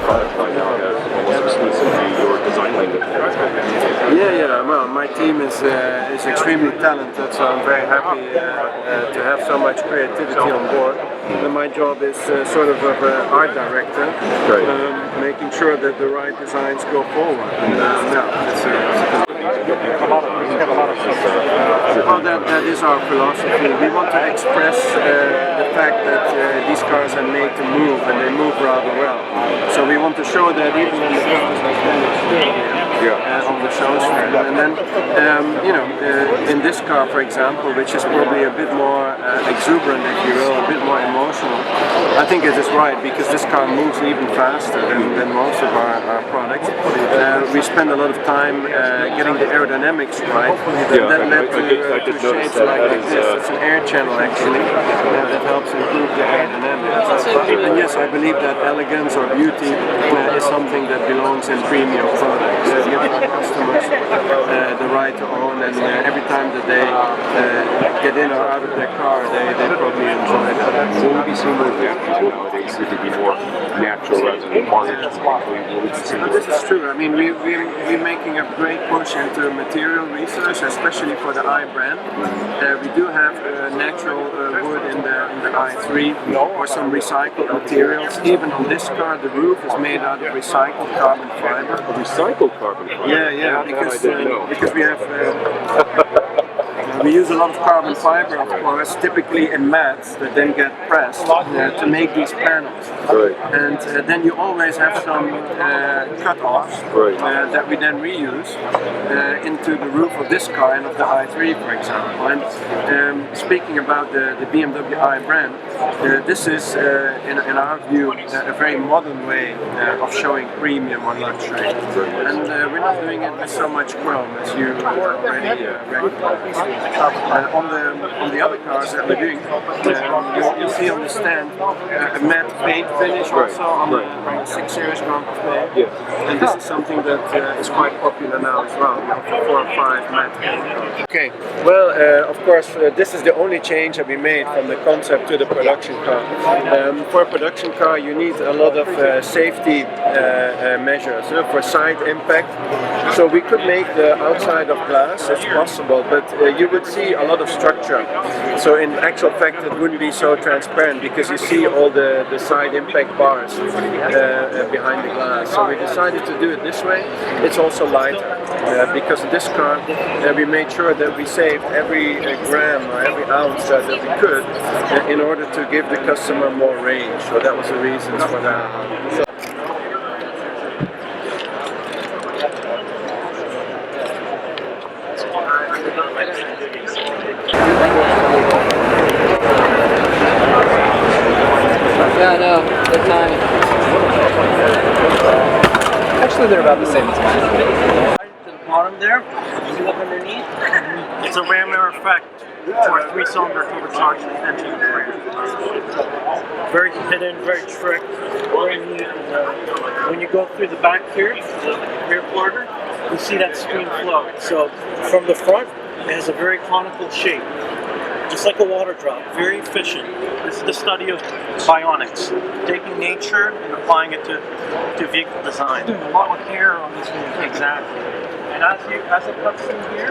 product line now is almost exclusively your design lane. Yeah. Well, my team is extremely talented, so I'm very happy to have so much creativity on board. And my job is sort of an art director, making sure that the right designs go forward. Well, that is our philosophy. We want to express the fact that these cars are made to move, and they move rather well. So we want to show that even when the cars are standing still on the show stand. And then, in this car, for example, which is probably a bit more exuberant, if you will, a bit more emotional, I think it is right, because this car moves even faster than most of our products. We spend a lot of time getting the aerodynamics right. That led to shapes like this. It's an air channel, actually, that helps improve the aerodynamics. And yes, I believe that elegance or beauty is something that belongs in premium products. Give our customers the right to own, and every time that they get in or out of their car, they probably enjoy that. So we'll be seeing more vehicles nowadays to be more natural rather than artificial. This is true. I mean, we're making a great push into material research, especially for the i brand. We do have natural wood in the i3 or some recycled materials. Even on this car, the roof is made out of recycled carbon fiber. Recycled carbon fiber? Yeah, because we have we use a lot of carbon fiber, of course, typically in mats that then get pressed to make these panels. And then you always have some cut-offs that we then reuse into the roof of this car and of the i3, for example. And speaking about the BMW i brand, this is, in our view, a very modern way of showing premium or luxury. And we're not doing it with so much chrome, as you already recognize. On the other cars that we're doing, you'll see on the stand a matte paint finish also on the 6 Series Grand Coupe. And this is something that is quite popular now as well. We offer 4 or 5 matte paint. Okay, well, of course, this is the only change that we made from the concept to the production car. For a production car, you need a lot of safety measures for side impact. So we could make the outside of glass, it's possible, but you would see a lot of structure. So in actual fact, it wouldn't be so transparent, because you see all the side impact bars behind the glass. So we decided to do it this way. It's also lighter, because in this car we made sure that we saved every gram or every ounce that we could in order to give the customer more range. So that was the reasons for that. Yeah, I know. They're tiny. Actually, they're about the same as mine. To the bottom there, you see look underneath? It's a ram air effect for a 3-cylinder turbocharged engine in the Ram. Very hidden, very trick, very neat. When you go through the back here, the rear quarter, you see that stream flow. So from the front, it has a very conical shape, just like a water drop, very efficient. This is the study of bionics, taking nature and applying it to vehicle design. Doing a lot with hair on this one. Exactly. And as it cuts through here,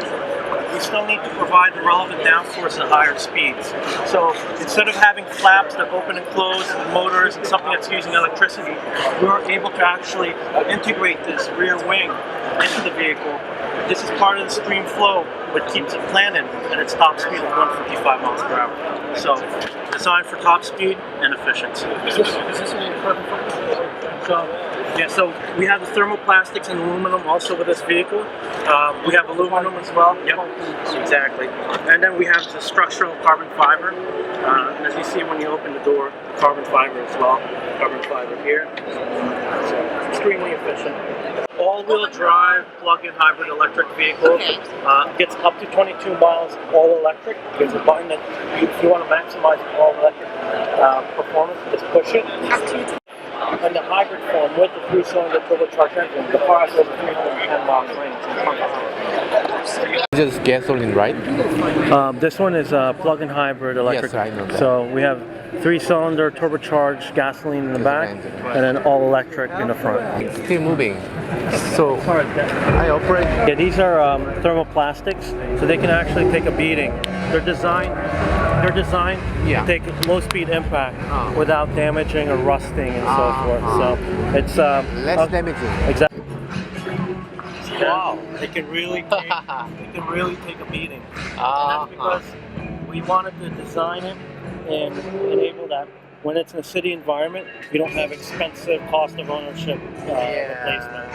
we still need to provide the relevant downforce at higher speeds. So instead of having flaps that open and close, and motors, and something that's using electricity, we were able to actually integrate this rear wing into the vehicle. This is part of the stream flow, but keeps it planted at its top speed of 155 miles per hour. So designed for top speed and efficiency. Is this a carbon fiber? So we have the thermoplastics and aluminum also with this vehicle. We have aluminum as well. Yep, exactly. And then we have the structural carbon fiber. As you see when you open the door, carbon fiber as well. Carbon fiber here. So extremely efficient. All-wheel drive plug-in hybrid electric vehicle. Gets up to 22 miles all electric. There's a button that if you want to maximize all electric performance, just push it. hybrid form with the 3-cylinder turbocharged engine. The car has over 310 miles range. Just gasoline, right? This one is a plug-in hybrid electric. Yes, I know that. So we have 3-cylinder turbocharged gasoline in the back, and then all electric in the front. It's still moving. So I operate. Yeah, these are thermoplastics, so they can actually take a beating. They're designed Yeah. to take low-speed impact without damaging or rusting and so forth. So it's Less damaging. Exactly. Wow. It can really take a beating. And Ah. that's because we wanted to design it and enable that when it's in a city environment, you don't have expensive cost of ownership replacement.